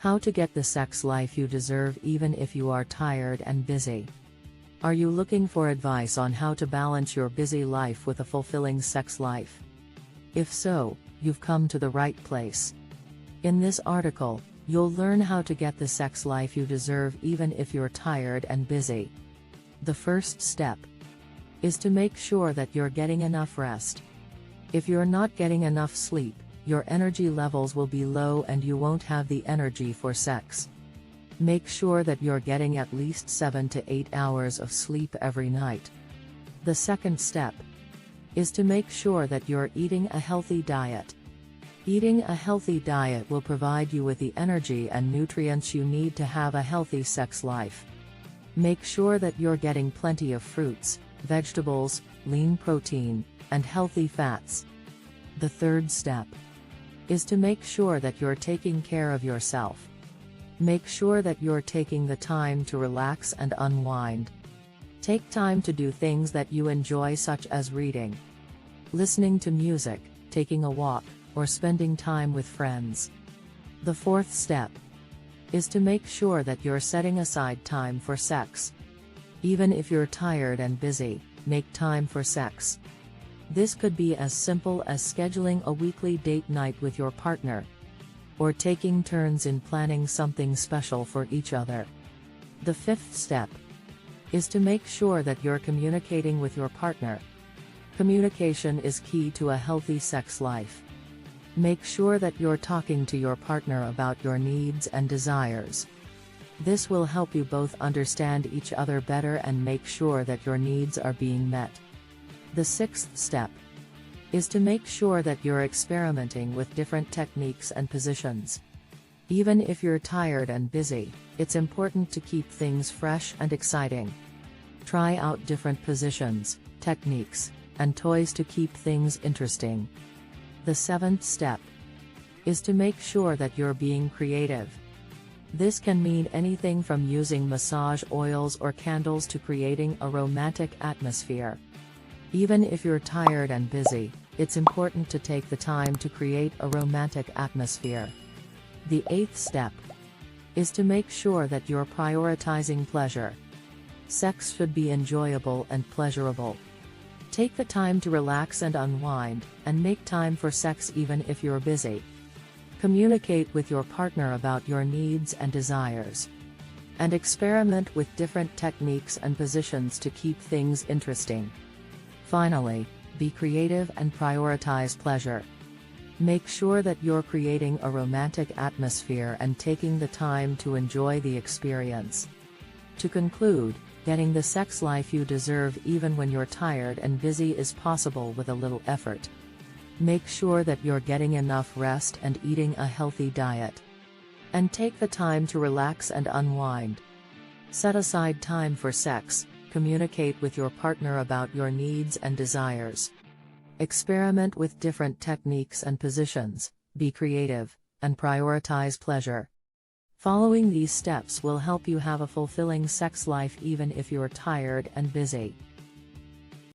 How to get the sex life you deserve even if you are tired and busy. Are you looking for advice on how to balance your busy life with a fulfilling sex life? If so, you've come to the right place. In this article, you'll learn how to get the sex life you deserve even if you're tired and busy. The first step is to make sure that you're getting enough rest. If you're not getting enough sleep, your energy levels will be low and you won't have the energy for sex. Make sure that you're getting at least 7 to 8 hours of sleep every night. The second step is to make sure that you're eating a healthy diet. Eating a healthy diet will provide you with the energy and nutrients you need to have a healthy sex life. Make sure that you're getting plenty of fruits, vegetables, lean protein, and healthy fats. The third step is to make sure that you're taking care of yourself. Make sure that you're taking the time to relax and unwind. Take time to do things that you enjoy, such as reading, listening to music, taking a walk, or spending time with friends. The fourth step is to make sure that you're setting aside time for sex. Even if you're tired and busy, make time for sex. This could be as simple as scheduling a weekly date night with your partner, or taking turns in planning something special for each other. The fifth step is to make sure that you're communicating with your partner. Communication is key to a healthy sex life. Make sure that you're talking to your partner about your needs and desires. This will help you both understand each other better and make sure that your needs are being met. The sixth step is to make sure that you're experimenting with different techniques and positions. Even if you're tired and busy, it's important to keep things fresh and exciting. Try out different positions, techniques, and toys to keep things interesting. The seventh step is to make sure that you're being creative. This can mean anything from using massage oils or candles to creating a romantic atmosphere. Even if you're tired and busy, it's important to take the time to create a romantic atmosphere. The eighth step is to make sure that you're prioritizing pleasure. Sex should be enjoyable and pleasurable. Take the time to relax and unwind, and make time for sex even if you're busy. Communicate with your partner about your needs and desires. And experiment with different techniques and positions to keep things interesting. Finally, be creative and prioritize pleasure. Make sure that you're creating a romantic atmosphere and taking the time to enjoy the experience. To conclude, getting the sex life you deserve even when you're tired and busy is possible with a little effort. Make sure that you're getting enough rest and eating a healthy diet. And take the time to relax and unwind. Set aside time for sex. Communicate with your partner about your needs and desires. Experiment with different techniques and positions, be creative, and prioritize pleasure. Following these steps will help you have a fulfilling sex life even if you're tired and busy.